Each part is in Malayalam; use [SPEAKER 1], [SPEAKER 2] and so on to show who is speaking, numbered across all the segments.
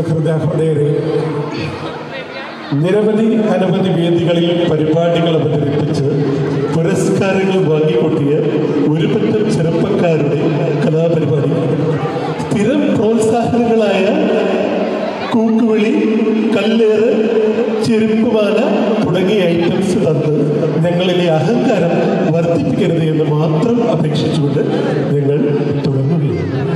[SPEAKER 1] സഹൃദയരെ, നിരവധി അനവധി വേദികളിൽ പരിപാടികൾ അവതരിപ്പിച്ച് പുരസ്കാരങ്ങൾ വാങ്ങിക്കൂട്ടിയ ഒരുപറ്റം ചെറുപ്പക്കാരുടെ കലാപരിപാടി സ്ഥിരം പ്രോത്സാഹനങ്ങളായ കൂക്കുവിളി, കല്ലേറ്, ചെരുപ്പുമാല തുടങ്ങിയ ഐറ്റംസ് തന്ന് ഞങ്ങളിലെ അഹങ്കാരം വർദ്ധിപ്പിക്കരുത് എന്ന് മാത്രം അപേക്ഷിച്ചുകൊണ്ട് ഞങ്ങൾ തുടങ്ങുകയാണ്.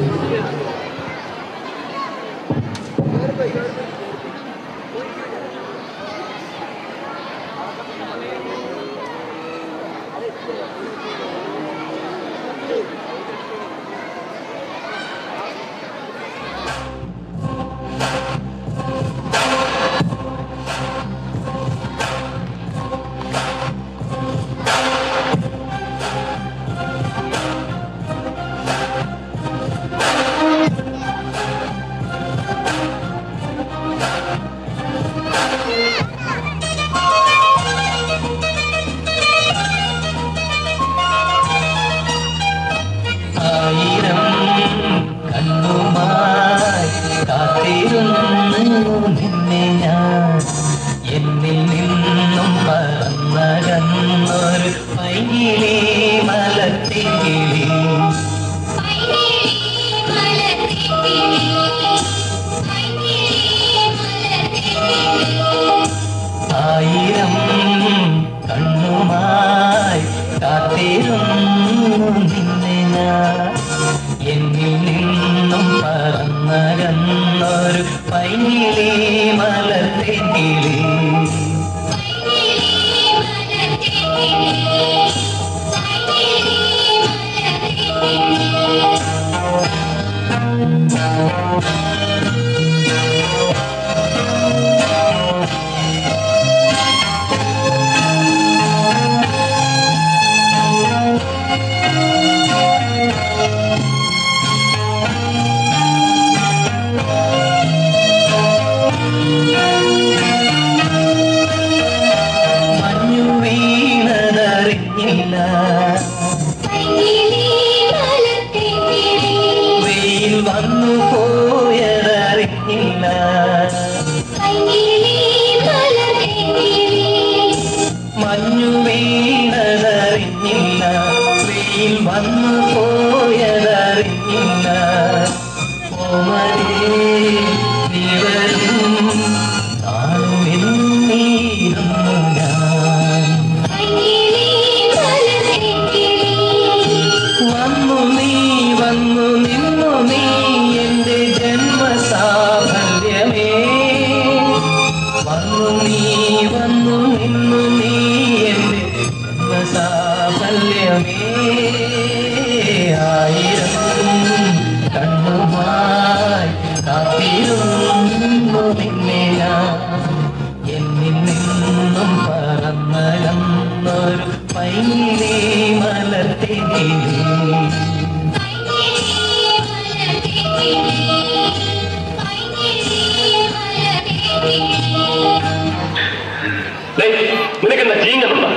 [SPEAKER 2] നിനക്കെന്താ ജീങ്ങുണ്ടോ?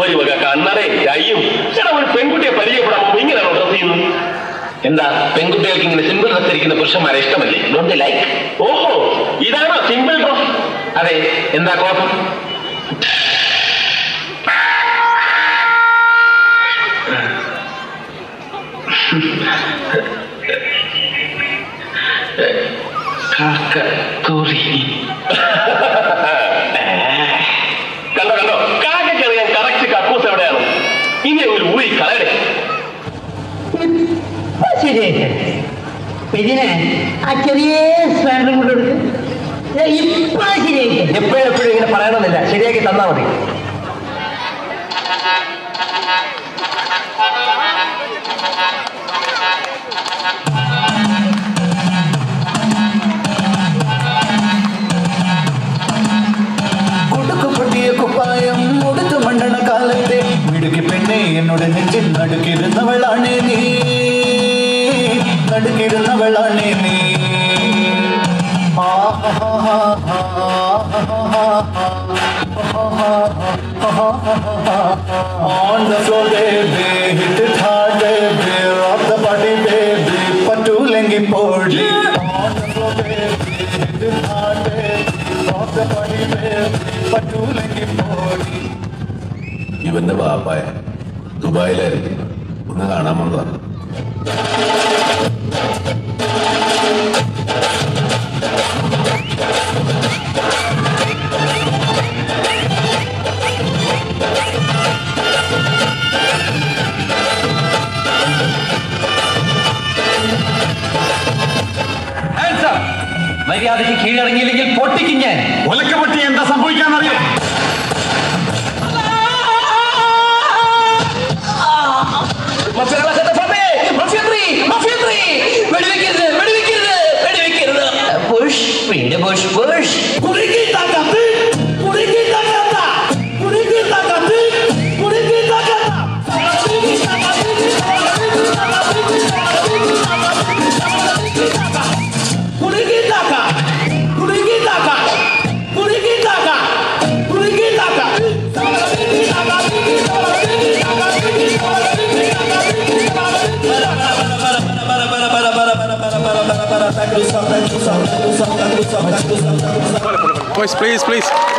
[SPEAKER 2] ഒരു വക കണ്ണടയും കയ്യും. ചേട്ടാ, ഒരു പെൺകുട്ടിയെ പരിചയപ്പെടാമോ? ഇങ്ങനെയാണോ ഡ്രസ് ചെയ്യുന്നത്? എന്താ, പെൺകുട്ടികൾക്ക് ഇങ്ങനെ സിമ്പിൾ ഡ്രസ് ധരിക്കുന്ന പുരുഷന്മാരെ ഇഷ്ടമല്ലേ? Don't they like? ഓഹോ, ഇതാണോ സിമ്പിൾ ഡ്രസ്? അതെ. എന്താ കോപ്പം? കണ്ടോ കണ്ടോ, കാക്കറിയാൻ കറക്റ്റ് കക്കൂസ് എവിടെയാണ്. ഇനി ഒരു ഊരി കളയടേ.
[SPEAKER 3] ഇതിനെ ആ ചെറിയ സ്പാൻഡറും കൊണ്ട് കൊടുക്കും. ഇപ്പൊ ശരിയാക്കി.
[SPEAKER 2] എപ്പോഴും ഇങ്ങനെ പറയണമെന്നില്ല, ശരിയാക്കി തന്നാ മതി.
[SPEAKER 4] കുപ്പായം മുടുത്തു മണ്ടണ കാലത്തെ മിടുക്കി പെണ്ണെ എന്നോട് നെഞ്ചിൽ നടുക്കിരുന്നവളാണേ നീ, നടുക്കിരുന്നവളാണേ നീ. On the floor baby, hit it hard baby, rock the party baby, patu lengi podi. On the floor baby, hit it പറ്റൂലെങ്കിൽ പോടി.
[SPEAKER 5] ഇവന്റെ ബാപ്പായ ദുബായിലായിരുന്നു, ഒന്ന് കാണാൻ വന്നതാണ്.
[SPEAKER 2] മര്യാദയ്ക്ക് കീഴടങ്ങിയില്ലെങ്കിൽ പൊട്ടിക്കും ഞാൻ.
[SPEAKER 6] ഒലക്കപ്പെട്ടി എന്താ സംഭവിക്കാന്നറിയോ?
[SPEAKER 7] Boys, please.